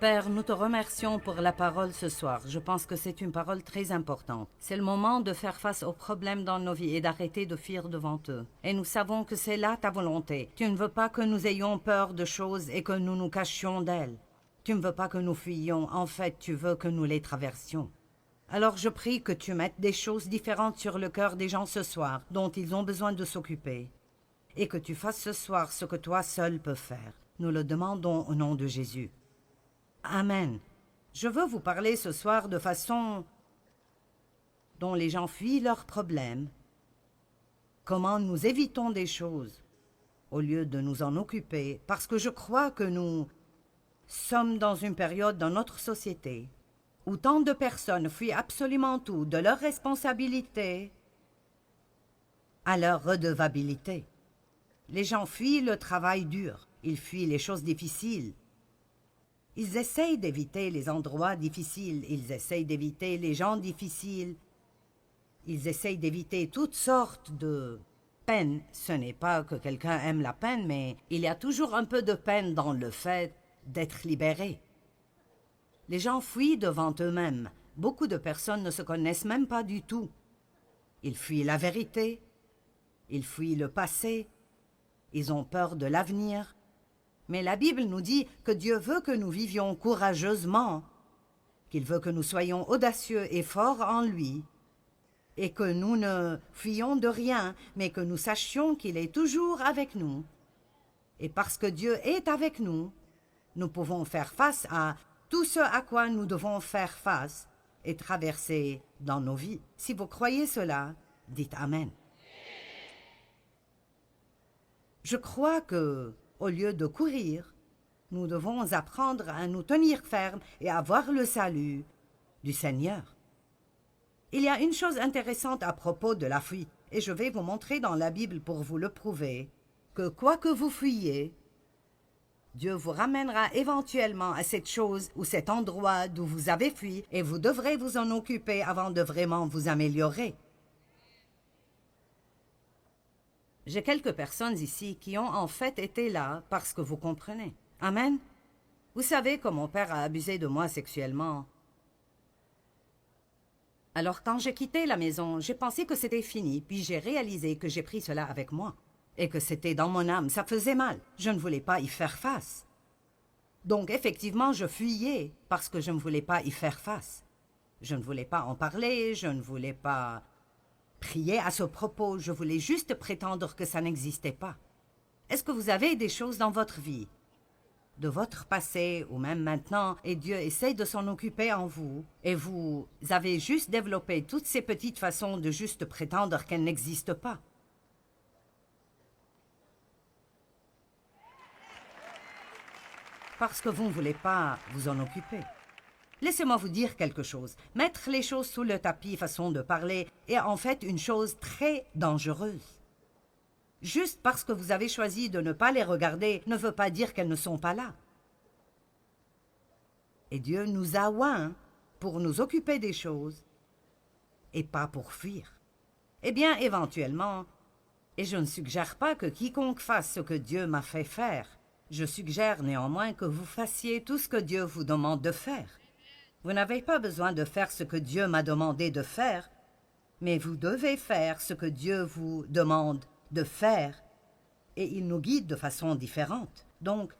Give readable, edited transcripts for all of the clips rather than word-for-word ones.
Père, nous te remercions pour la parole ce soir. Je pense que c'est une parole très importante. C'est le moment de faire face aux problèmes dans nos vies et d'arrêter de fuir devant eux. Et nous savons que c'est là ta volonté. Tu ne veux pas que nous ayons peur de choses et que nous nous cachions d'elles. Tu ne veux pas que nous fuyions. En fait, tu veux que nous les traversions. Alors je prie que tu mettes des choses différentes sur le cœur des gens ce soir, dont ils ont besoin de s'occuper. Et que tu fasses ce soir ce que toi seul peux faire. Nous le demandons au nom de Jésus. Amen. Je veux vous parler ce soir de façon dont les gens fuient leurs problèmes. Comment nous évitons des choses au lieu de nous en occuper, parce que je crois que nous sommes dans une période dans notre société où tant de personnes fuient absolument tout, de leurs responsabilités à leur redevabilité. Les gens fuient le travail dur, ils fuient les choses difficiles. Ils essayent d'éviter les endroits difficiles, ils essayent d'éviter les gens difficiles, ils essayent d'éviter toutes sortes de peines. Ce n'est pas que quelqu'un aime la peine, mais il y a toujours un peu de peine dans le fait d'être libéré. Les gens fuient devant eux-mêmes. Beaucoup de personnes ne se connaissent même pas du tout. Ils fuient la vérité, ils fuient le passé, ils ont peur de l'avenir. Mais la Bible nous dit que Dieu veut que nous vivions courageusement, qu'il veut que nous soyons audacieux et forts en lui, et que nous ne fuyions de rien, mais que nous sachions qu'il est toujours avec nous. Et parce que Dieu est avec nous, nous pouvons faire face à tout ce à quoi nous devons faire face et traverser dans nos vies. Si vous croyez cela, dites Amen. Je crois que au lieu de courir, nous devons apprendre à nous tenir fermes et à voir le salut du Seigneur. Il y a une chose intéressante à propos de la fuite, et je vais vous montrer dans la Bible pour vous le prouver, que quoi que vous fuyiez, Dieu vous ramènera éventuellement à cette chose ou cet endroit d'où vous avez fui, et vous devrez vous en occuper avant de vraiment vous améliorer. J'ai quelques personnes ici qui ont en fait été là parce que vous comprenez. Amen. Vous savez que mon père a abusé de moi sexuellement. Alors quand j'ai quitté la maison, j'ai pensé que c'était fini, puis j'ai réalisé que j'ai pris cela avec moi. Et que c'était dans mon âme, ça faisait mal. Je ne voulais pas y faire face. Donc effectivement, je fuyais parce que je ne voulais pas y faire face. Je ne voulais pas en parler, je ne voulais pas prier à ce propos, je voulais juste prétendre que ça n'existait pas. Est-ce que vous avez des choses dans votre vie, de votre passé ou même maintenant, et Dieu essaie de s'en occuper en vous, et vous avez juste développé toutes ces petites façons de juste prétendre qu'elles n'existent pas? Parce que vous ne voulez pas vous en occuper. Laissez-moi vous dire quelque chose. Mettre les choses sous le tapis, façon de parler, est en fait une chose très dangereuse. Juste parce que vous avez choisi de ne pas les regarder ne veut pas dire qu'elles ne sont pas là. Et Dieu nous a oints pour nous occuper des choses et pas pour fuir. Eh bien, éventuellement, et je ne suggère pas que quiconque fasse ce que Dieu m'a fait faire, je suggère néanmoins que vous fassiez tout ce que Dieu vous demande de faire. Vous n'avez pas besoin de faire ce que Dieu m'a demandé de faire, mais vous devez faire ce que Dieu vous demande de faire, et il nous guide de façon différente. Donc,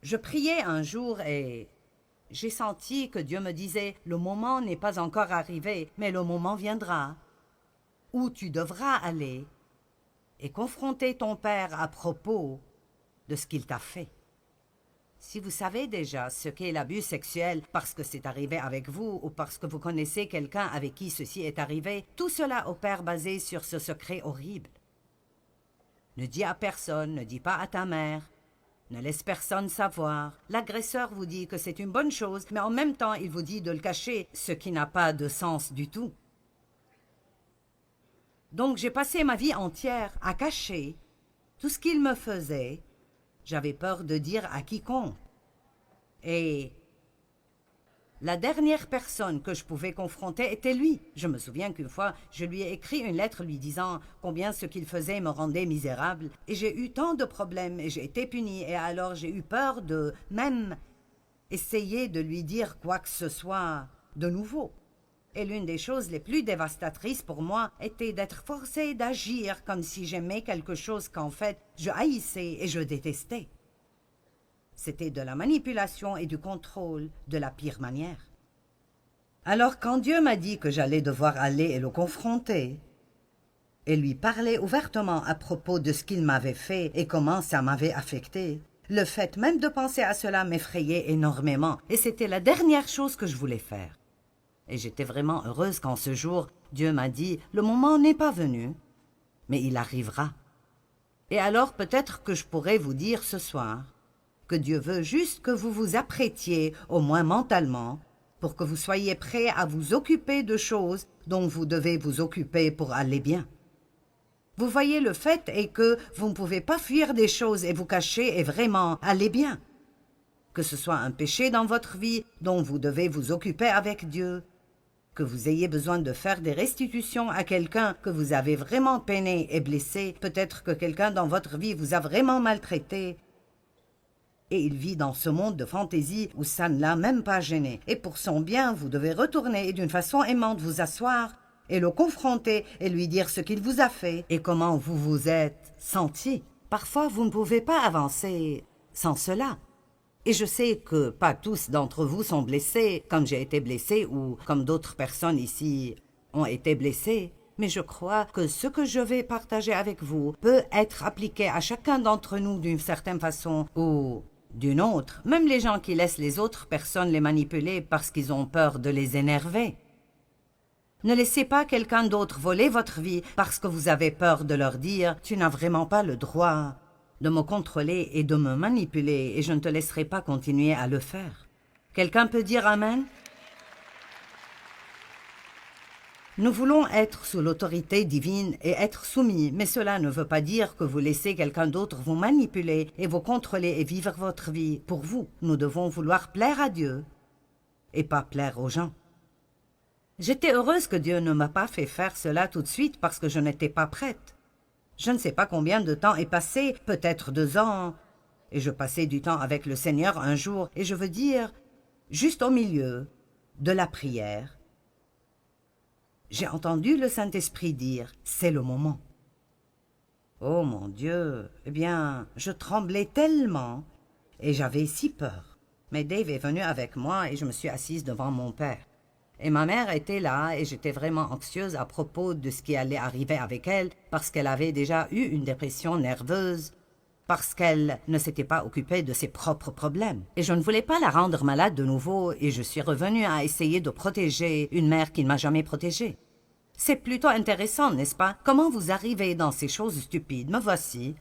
je priais un jour et j'ai senti que Dieu me disait « Le moment n'est pas encore arrivé, mais le moment viendra où tu devras aller et confronter ton Père à propos de ce qu'il t'a fait. » Si vous savez déjà ce qu'est l'abus sexuel parce que c'est arrivé avec vous ou parce que vous connaissez quelqu'un avec qui ceci est arrivé, tout cela opère basé sur ce secret horrible. Ne dis à personne, ne dis pas à ta mère, ne laisse personne savoir. L'agresseur vous dit que c'est une bonne chose, mais en même temps il vous dit de le cacher, ce qui n'a pas de sens du tout. Donc j'ai passé ma vie entière à cacher tout ce qu'il me faisait. J'avais peur de dire à quiconque. Et La dernière personne que je pouvais confronter était lui. Je me souviens qu'une fois, je lui ai écrit une lettre lui disant combien ce qu'il faisait me rendait misérable. Et j'ai eu tant de problèmes et j'ai été punie. Et alors j'ai eu peur de même essayer de lui dire quoi que ce soit de nouveau. Et l'une des choses les plus dévastatrices pour moi était d'être forcée d'agir comme si j'aimais quelque chose qu'en fait je haïssais et je détestais. C'était de la manipulation et du contrôle de la pire manière. Alors quand Dieu m'a dit que j'allais devoir aller et le confronter, et lui parler ouvertement à propos de ce qu'il m'avait fait et comment ça m'avait affecté, le fait même de penser à cela m'effrayait énormément, et c'était la dernière chose que je voulais faire. Et j'étais vraiment heureuse quand ce jour, Dieu m'a dit « Le moment n'est pas venu, mais il arrivera. » Et alors peut-être que je pourrais vous dire ce soir que Dieu veut juste que vous vous apprêtiez, au moins mentalement, pour que vous soyez prêts à vous occuper de choses dont vous devez vous occuper pour aller bien. Vous voyez, le fait est que vous ne pouvez pas fuir des choses et vous cacher et vraiment aller bien. Que ce soit un péché dans votre vie dont vous devez vous occuper avec Dieu, que vous ayez besoin de faire des restitutions à quelqu'un que vous avez vraiment peiné et blessé, peut-être que quelqu'un dans votre vie vous a vraiment maltraité, et il vit dans ce monde de fantaisie où ça ne l'a même pas gêné. Et pour son bien, vous devez retourner et d'une façon aimante vous asseoir et le confronter et lui dire ce qu'il vous a fait et comment vous vous êtes senti. Parfois, vous ne pouvez pas avancer sans cela. Et je sais que pas tous d'entre vous sont blessés, comme j'ai été blessée ou comme d'autres personnes ici ont été blessées. Mais je crois que ce que je vais partager avec vous peut être appliqué à chacun d'entre nous d'une certaine façon ou d'une autre. Même les gens qui laissent les autres personnes les manipuler parce qu'ils ont peur de les énerver. Ne laissez pas quelqu'un d'autre voler votre vie parce que vous avez peur de leur dire « Tu n'as vraiment pas le droit de me contrôler et de me manipuler et je ne te laisserai pas continuer à le faire. » Quelqu'un peut dire Amen? Nous voulons être sous l'autorité divine et être soumis, mais cela ne veut pas dire que vous laissez quelqu'un d'autre vous manipuler et vous contrôler et vivre votre vie pour vous. Nous devons vouloir plaire à Dieu et pas plaire aux gens. J'étais heureuse que Dieu ne m'a pas fait faire cela tout de suite parce que je n'étais pas prête. Je ne sais pas combien de temps est passé, peut-être 2 ans, et je passais du temps avec le Seigneur un jour, et je veux dire, juste au milieu de la prière, j'ai entendu le Saint-Esprit dire « C'est le moment ». Oh mon Dieu, eh bien, je tremblais tellement, et j'avais si peur. Mais Dave est venu avec moi et je me suis assise devant mon père. Et ma mère était là et j'étais vraiment anxieuse à propos de ce qui allait arriver avec elle parce qu'elle avait déjà eu une dépression nerveuse, parce qu'elle ne s'était pas occupée de ses propres problèmes. Et je ne voulais pas la rendre malade de nouveau et je suis revenue à essayer de protéger une mère qui ne m'a jamais protégée. C'est plutôt intéressant, n'est-ce pas? Comment vous arrivez dans ces choses stupides? Me voici,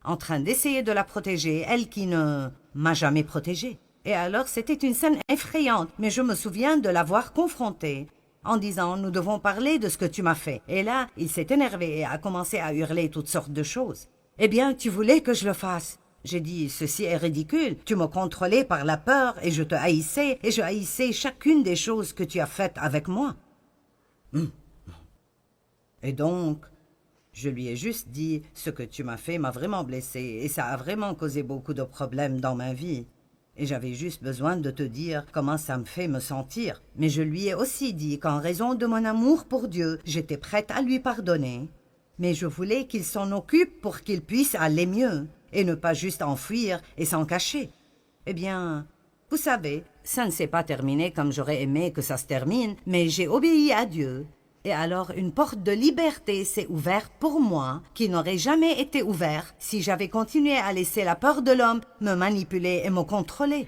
en train d'essayer de la protéger, elle qui ne m'a jamais protégée. Et alors c'était une scène effrayante, mais je me souviens de l'avoir confronté en disant « Nous devons parler de ce que tu m'as fait ». Et là, il s'est énervé et a commencé à hurler toutes sortes de choses. « Eh bien, tu voulais que je le fasse ?» J'ai dit « Ceci est ridicule, tu me contrôlais par la peur et je te haïssais et je haïssais chacune des choses que tu as faites avec moi. » Et donc, je lui ai juste dit « Ce que tu m'as fait m'a vraiment blessé et ça a vraiment causé beaucoup de problèmes dans ma vie. » Et j'avais juste besoin de te dire comment ça me fait me sentir. Mais je lui ai aussi dit qu'en raison de mon amour pour Dieu, j'étais prête à lui pardonner. Mais je voulais qu'il s'en occupe pour qu'il puisse aller mieux et ne pas juste enfuir et s'en cacher. Eh bien, vous savez, ça ne s'est pas terminé comme j'aurais aimé que ça se termine, mais j'ai obéi à Dieu. Et alors une porte de liberté s'est ouverte pour moi, qui n'aurait jamais été ouverte si j'avais continué à laisser la peur de l'homme me manipuler et me contrôler.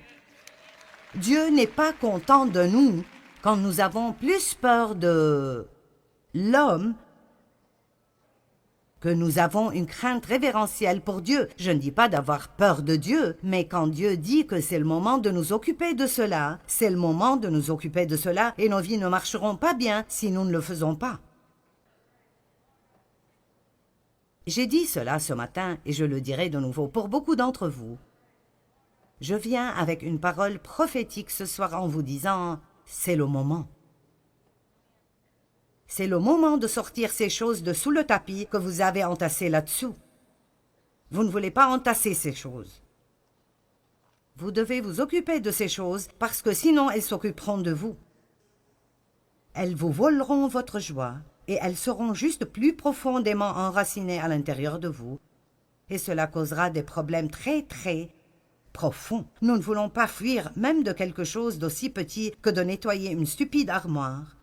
Dieu n'est pas content de nous quand nous avons plus peur de l'homme que nous avons une crainte révérentielle pour Dieu. Je ne dis pas d'avoir peur de Dieu, mais quand Dieu dit que c'est le moment de nous occuper de cela, c'est le moment de nous occuper de cela et nos vies ne marcheront pas bien si nous ne le faisons pas. J'ai dit cela ce matin et je le dirai de nouveau pour beaucoup d'entre vous. Je viens avec une parole prophétique ce soir en vous disant, c'est le moment. C'est le moment de sortir ces choses de sous le tapis que vous avez entassées là-dessous. Vous ne voulez pas entasser ces choses. Vous devez vous occuper de ces choses parce que sinon elles s'occuperont de vous. Elles vous voleront votre joie et elles seront juste plus profondément enracinées à l'intérieur de vous. Et cela causera des problèmes très, très profonds. Nous ne voulons pas fuir même de quelque chose d'aussi petit que de nettoyer une stupide armoire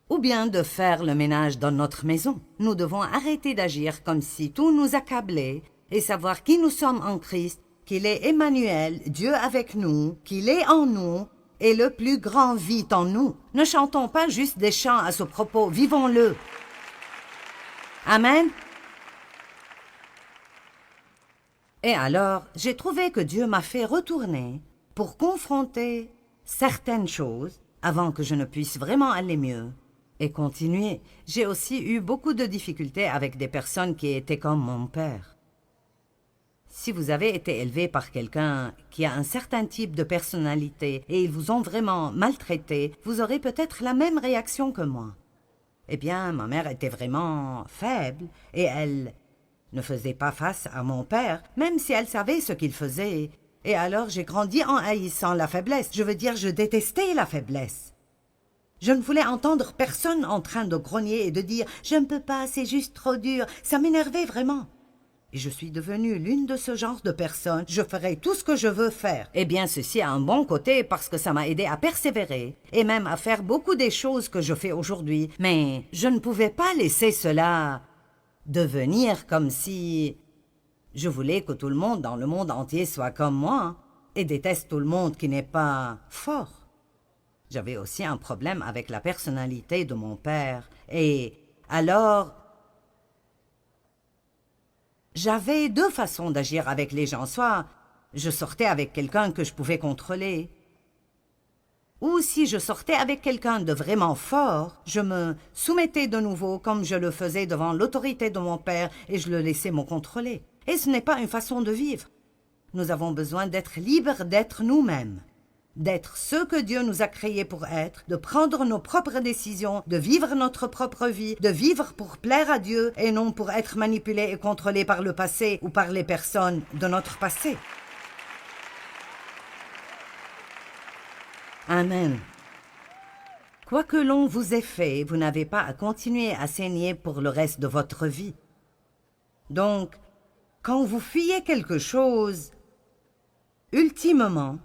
ou bien de faire le ménage dans notre maison. Nous devons arrêter d'agir comme si tout nous accablait et savoir qui nous sommes en Christ, qu'il est Emmanuel, Dieu avec nous, qu'il est en nous et le plus grand vit en nous. Ne chantons pas juste des chants à ce propos, vivons-le. Amen. Et alors, j'ai trouvé que Dieu m'a fait retourner pour confronter certaines choses avant que je ne puisse vraiment aller mieux et continuer. J'ai aussi eu beaucoup de difficultés avec des personnes qui étaient comme mon père. Si vous avez été élevé par quelqu'un qui a un certain type de personnalité et ils vous ont vraiment maltraité, vous aurez peut-être la même réaction que moi. Eh bien, ma mère était vraiment faible et elle ne faisait pas face à mon père, même si elle savait ce qu'il faisait. Et alors j'ai grandi en haïssant la faiblesse. Je veux dire, je détestais la faiblesse. Je ne voulais entendre personne en train de grogner et de dire « Je ne peux pas, c'est juste trop dur ». Ça m'énervait vraiment. Et je suis devenue l'une de ce genre de personnes. Je ferai tout ce que je veux faire. Eh bien, ceci a un bon côté parce que ça m'a aidé à persévérer et même à faire beaucoup des choses que je fais aujourd'hui. Mais je ne pouvais pas laisser cela devenir comme si je voulais que tout le monde dans le monde entier soit comme moi et déteste tout le monde qui n'est pas fort. J'avais aussi un problème avec la personnalité de mon père. Et alors, j'avais deux façons d'agir avec les gens. Soit je sortais avec quelqu'un que je pouvais contrôler, ou si je sortais avec quelqu'un de vraiment fort, je me soumettais de nouveau comme je le faisais devant l'autorité de mon père et je le laissais me contrôler. Et ce n'est pas une façon de vivre. Nous avons besoin d'être libres d'être nous-mêmes, d'être ce que Dieu nous a créés pour être, de prendre nos propres décisions, de vivre notre propre vie, de vivre pour plaire à Dieu et non pour être manipulés et contrôlés par le passé ou par les personnes de notre passé. Amen. Quoi que l'on vous ait fait, vous n'avez pas à continuer à saigner pour le reste de votre vie. Donc, quand vous fuyez quelque chose, ultimement,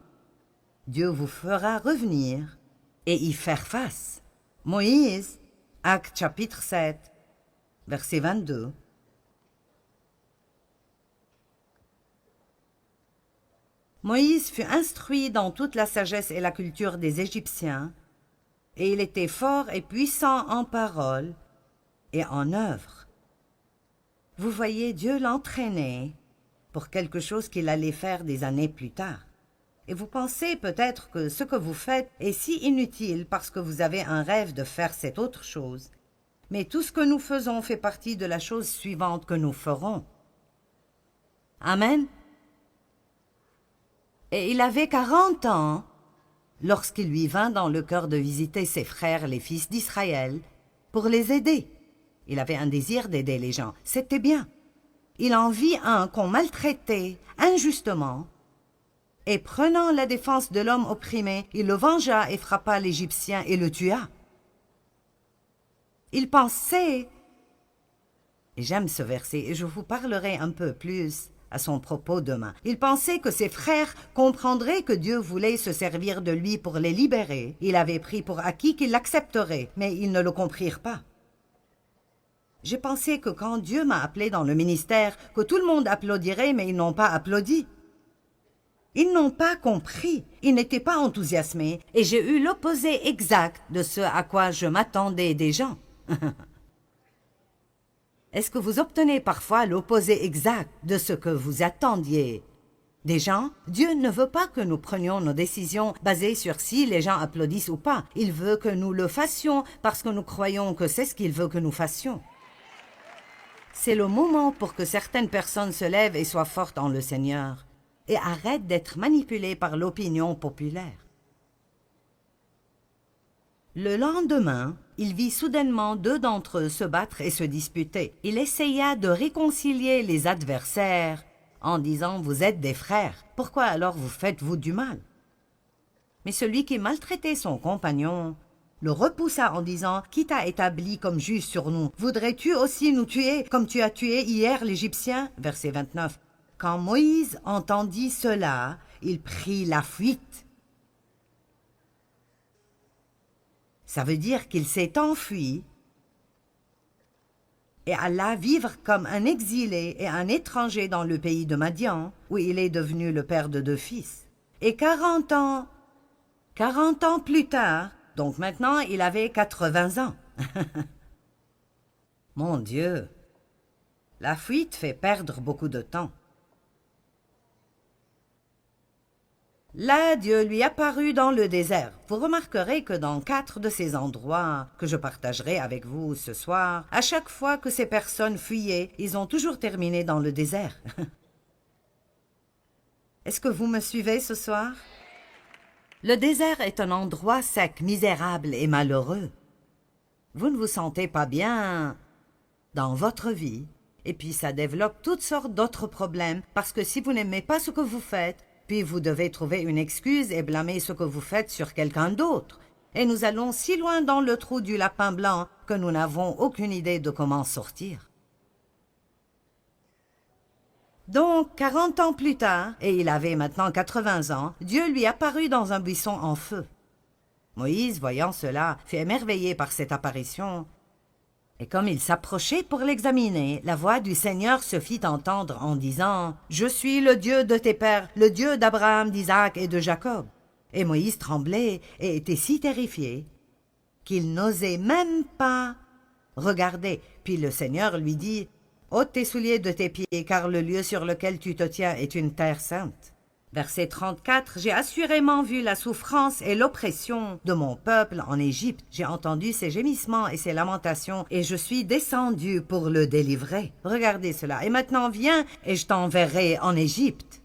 Dieu vous fera revenir et y faire face. Moïse, Actes chapitre 7, verset 22. Moïse fut instruit dans toute la sagesse et la culture des Égyptiens, et il était fort et puissant en parole et en œuvre. Vous voyez, Dieu l'entraînait pour quelque chose qu'il allait faire des années plus tard. Et vous pensez peut-être que ce que vous faites est si inutile parce que vous avez un rêve de faire cette autre chose. Mais tout ce que nous faisons fait partie de la chose suivante que nous ferons. Amen. Et il avait 40 ans lorsqu'il lui vint dans le cœur de visiter ses frères, les fils d'Israël, pour les aider. Il avait un désir d'aider les gens. C'était bien. Il en vit un qu'on maltraitait injustement. Et prenant la défense de l'homme opprimé, il le vengea et frappa l'Égyptien et le tua. Il pensait, et j'aime ce verset, et je vous parlerai un peu plus à son propos demain. Il pensait que ses frères comprendraient que Dieu voulait se servir de lui pour les libérer. Il avait pris pour acquis qu'ils l'accepteraient, mais ils ne le comprirent pas. J'ai pensé que quand Dieu m'a appelé dans le ministère, que tout le monde applaudirait, mais ils n'ont pas applaudi. Ils n'ont pas compris, ils n'étaient pas enthousiasmés, et j'ai eu l'opposé exact de ce à quoi je m'attendais des gens. Est-ce que vous obtenez parfois l'opposé exact de ce que vous attendiez des gens? Dieu ne veut pas que nous prenions nos décisions basées sur si les gens applaudissent ou pas. Il veut que nous le fassions parce que nous croyons que c'est ce qu'il veut que nous fassions. C'est le moment pour que certaines personnes se lèvent et soient fortes en le Seigneur. et arrête d'être manipulé par l'opinion populaire. Le lendemain, il vit soudainement deux d'entre eux se battre et se disputer. Il essaya de réconcilier les adversaires en disant « Vous êtes des frères, pourquoi alors vous faites-vous du mal ?» Mais celui qui maltraitait son compagnon le repoussa en disant « Qui t'a établi comme juge sur nous? Voudrais-tu aussi nous tuer comme tu as tué hier l'Égyptien » Verset 29. Quand Moïse entendit cela, il prit la fuite. Ça veut dire qu'il s'est enfui et alla vivre comme un exilé et un étranger dans le pays de Madian, où il est devenu le père de 2 fils. Et 40 ans plus tard, donc maintenant il avait 80 ans. Mon Dieu, la fuite fait perdre beaucoup de temps. Là, Dieu lui apparut dans le désert. Vous remarquerez que dans 4 de ces endroits que je partagerai avec vous ce soir, à chaque fois que ces personnes fuyaient, ils ont toujours terminé dans le désert. Est-ce que vous me suivez ce soir? Le désert est un endroit sec, misérable et malheureux. Vous ne vous sentez pas bien dans votre vie, et puis ça développe toutes sortes d'autres problèmes, parce que si vous n'aimez pas ce que vous faites, puis vous devez trouver une excuse et blâmer ce que vous faites sur quelqu'un d'autre. Et nous allons si loin dans le trou du lapin blanc que nous n'avons aucune idée de comment sortir. Donc, 40 ans plus tard, et il avait maintenant 80 ans, Dieu lui apparut dans un buisson en feu. Moïse, voyant cela, fut émerveillé par cette apparition. Et comme il s'approchait pour l'examiner, la voix du Seigneur se fit entendre en disant « Je suis le Dieu de tes pères, le Dieu d'Abraham, d'Isaac et de Jacob. » Et Moïse tremblait et était si terrifié qu'il n'osait même pas regarder. Puis le Seigneur lui dit « Ôte tes souliers de tes pieds, car le lieu sur lequel tu te tiens est une terre sainte. » Verset 34, « J'ai assurément vu la souffrance et l'oppression de mon peuple en Égypte. J'ai entendu ses gémissements et ses lamentations, et je suis descendu pour le délivrer. Regardez cela. Et maintenant viens, et je t'enverrai en Égypte. »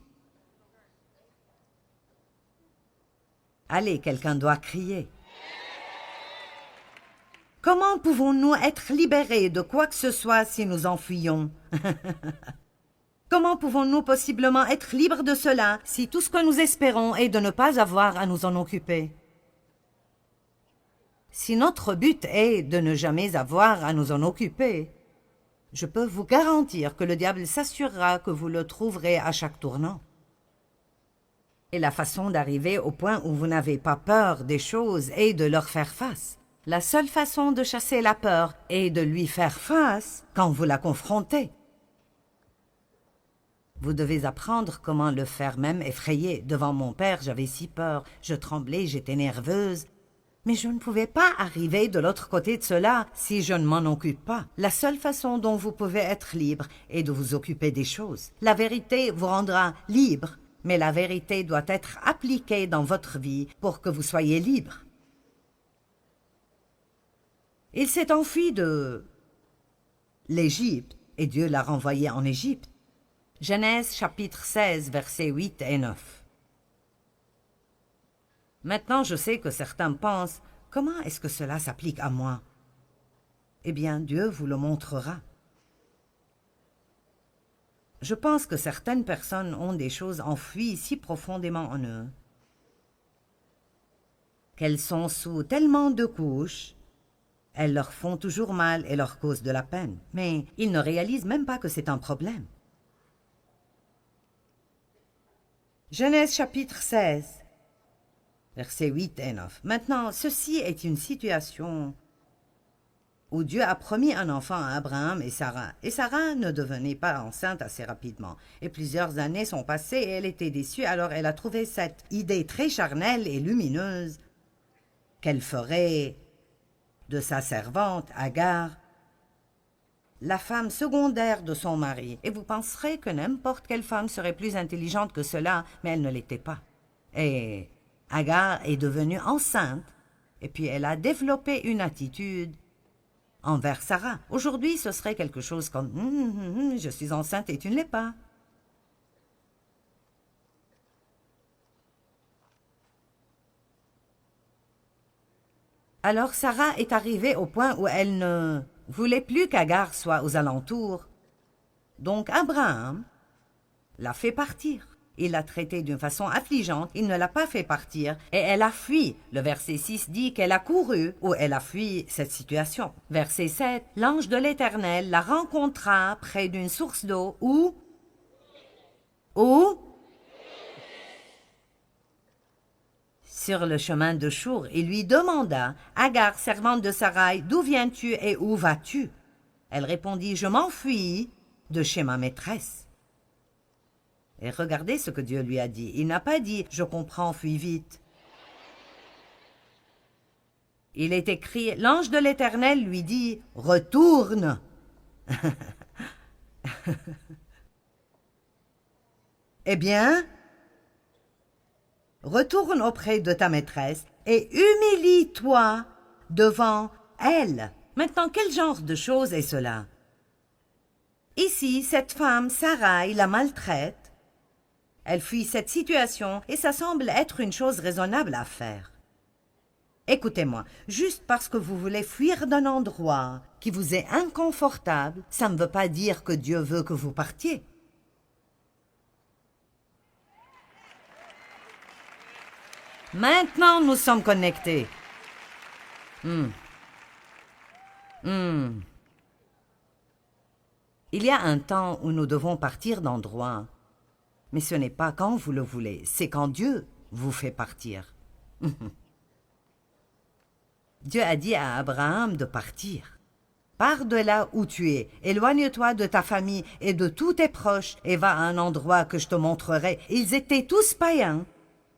Allez, quelqu'un doit crier. Comment pouvons-nous être libérés de quoi que ce soit si nous en fuyons? Comment pouvons-nous possiblement être libres de cela si tout ce que nous espérons est de ne pas avoir à nous en occuper? Si notre but est de ne jamais avoir à nous en occuper, je peux vous garantir que le diable s'assurera que vous le trouverez à chaque tournant. Et la façon d'arriver au point où vous n'avez pas peur des choses est de leur faire face. La seule façon de chasser la peur est de lui faire face quand vous la confrontez. Vous devez apprendre comment le faire même effrayé. Devant mon père, j'avais si peur, je tremblais, j'étais nerveuse. Mais je ne pouvais pas arriver de l'autre côté de cela si je ne m'en occupe pas. La seule façon dont vous pouvez être libre est de vous occuper des choses. La vérité vous rendra libre, mais la vérité doit être appliquée dans votre vie pour que vous soyez libre. Il s'est enfui de l'Égypte et Dieu l'a renvoyé en Égypte. Genèse chapitre 16, versets 8 et 9. Maintenant, je sais que certains pensent, comment est-ce que cela s'applique à moi? Eh bien, Dieu vous le montrera. Je pense que certaines personnes ont des choses enfouies si profondément en eux qu'elles sont sous tellement de couches, elles leur font toujours mal et leur causent de la peine. Mais ils ne réalisent même pas que c'est un problème. Genèse chapitre 16, versets 8 et 9. Maintenant, ceci est une situation où Dieu a promis un enfant à Abraham et Sarah ne devenait pas enceinte assez rapidement. Et plusieurs années sont passées et elle était déçue, alors elle a trouvé cette idée très charnelle et lumineuse qu'elle ferait de sa servante, Agar, la femme secondaire de son mari. Et vous penserez que n'importe quelle femme serait plus intelligente que cela, mais elle ne l'était pas. Et Agar est devenue enceinte, et puis elle a développé une attitude envers Sarah. Aujourd'hui, ce serait quelque chose comme « je suis enceinte et tu ne l'es pas ». Alors Sarah est arrivée au point où elle ne voulait plus qu'Agar soit aux alentours. Donc Abraham l'a fait partir. Il l'a traitée d'une façon affligeante, il ne l'a pas fait partir, et elle a fui. Le verset 6 dit qu'elle a couru, ou elle a fui cette situation. Verset 7, l'ange de l'Éternel la rencontra près d'une source d'eau, où sur le chemin de Chour, il lui demanda, « Agar, servante de Sarai, d'où viens-tu et où vas-tu » Elle répondit, « Je m'enfuis de chez ma maîtresse. » Et regardez ce que Dieu lui a dit. Il n'a pas dit « Je comprends, fuis vite ». Il est écrit « L'ange de l'Éternel lui dit « Retourne ». Eh bien, retourne auprès de ta maîtresse et humilie-toi devant elle. Maintenant, quel genre de chose est cela? Ici, cette femme, Sarai, la maltraite. Elle fuit cette situation et ça semble être une chose raisonnable à faire. Écoutez-moi, juste parce que vous voulez fuir d'un endroit qui vous est inconfortable, ça ne veut pas dire que Dieu veut que vous partiez. Maintenant, nous sommes connectés. Il y a un temps où nous devons partir d'endroit. Mais ce n'est pas quand vous le voulez, c'est quand Dieu vous fait partir. Dieu a dit à Abraham de partir. Pars de là où tu es, éloigne-toi de ta famille et de tous tes proches et va à un endroit que je te montrerai. Ils étaient tous païens.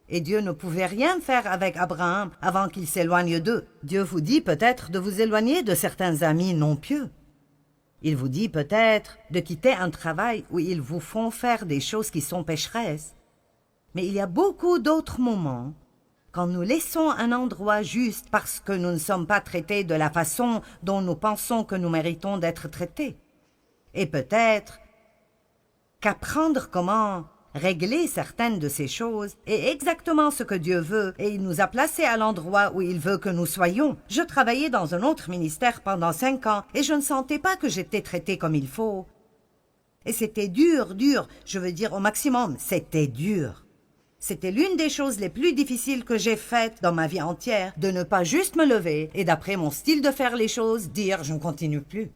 Et Dieu ne pouvait rien faire avec Abraham avant qu'il s'éloigne d'eux. Dieu vous dit peut-être de vous éloigner de certains amis non pieux. Il vous dit peut-être de quitter un travail où ils vous font faire des choses qui sont pécheresses. Mais il y a beaucoup d'autres moments quand nous laissons un endroit juste parce que nous ne sommes pas traités de la façon dont nous pensons que nous méritons d'être traités. Et peut-être qu'apprendre comment régler certaines de ces choses est exactement ce que Dieu veut et il nous a placés à l'endroit où il veut que nous soyons. Je travaillais dans un autre ministère pendant 5 ans et je ne sentais pas que j'étais traitée comme il faut. Et c'était dur, je veux dire au maximum, c'était dur. C'était l'une des choses les plus difficiles que j'ai faites dans ma vie entière, de ne pas juste me lever et d'après mon style de faire les choses, dire « je ne continue plus ».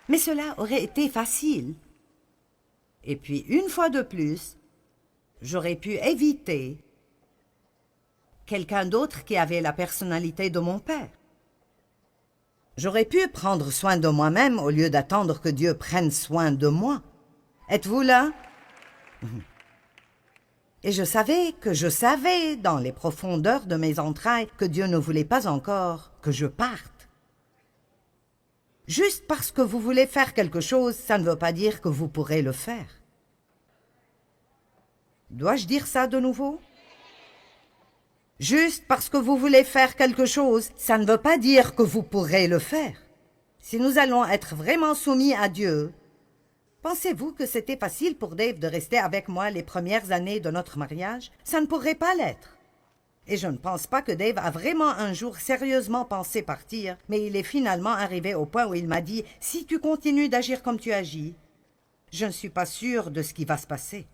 Mais cela aurait été facile. Et puis, une fois de plus, j'aurais pu éviter quelqu'un d'autre qui avait la personnalité de mon père. J'aurais pu prendre soin de moi-même au lieu d'attendre que Dieu prenne soin de moi. Êtes-vous là? Et je savais dans les profondeurs de mes entrailles que Dieu ne voulait pas encore que je parte. Juste parce que vous voulez faire quelque chose, ça ne veut pas dire que vous pourrez le faire. Dois-je dire ça de nouveau? Juste parce que vous voulez faire quelque chose, ça ne veut pas dire que vous pourrez le faire. Si nous allons être vraiment soumis à Dieu, pensez-vous que c'était facile pour Dave de rester avec moi les premières années de notre mariage? Ça ne pourrait pas l'être. Et je ne pense pas que Dave a vraiment un jour sérieusement pensé partir, mais il est finalement arrivé au point où il m'a dit « Si tu continues d'agir comme tu agis, je ne suis pas sûr de ce qui va se passer. »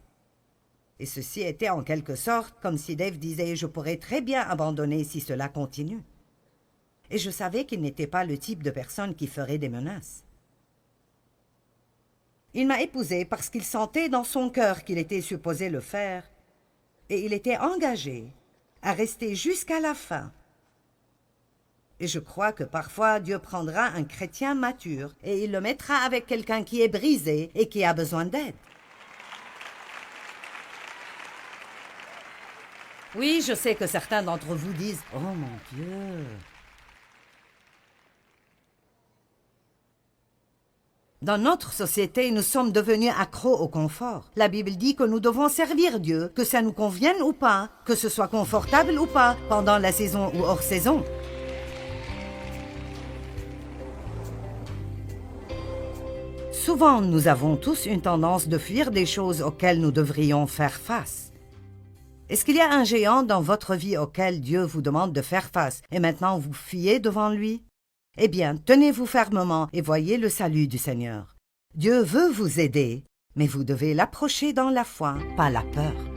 Et ceci était en quelque sorte comme si Dave disait « Je pourrais très bien abandonner si cela continue. » Et je savais qu'il n'était pas le type de personne qui ferait des menaces. Il m'a épousée parce qu'il sentait dans son cœur qu'il était supposé le faire, et il était engagé à rester jusqu'à la fin. Et je crois que parfois Dieu prendra un chrétien mature et il le mettra avec quelqu'un qui est brisé et qui a besoin d'aide. Oui, je sais que certains d'entre vous disent « Oh mon Dieu !» Dans notre société, nous sommes devenus accros au confort. La Bible dit que nous devons servir Dieu, que ça nous convienne ou pas, que ce soit confortable ou pas, pendant la saison ou hors saison. Souvent, nous avons tous une tendance de fuir des choses auxquelles nous devrions faire face. Est-ce qu'il y a un géant dans votre vie auquel Dieu vous demande de faire face et maintenant vous fuyez devant lui? Eh bien, tenez-vous fermement et voyez le salut du Seigneur. Dieu veut vous aider, mais vous devez l'approcher dans la foi, pas la peur.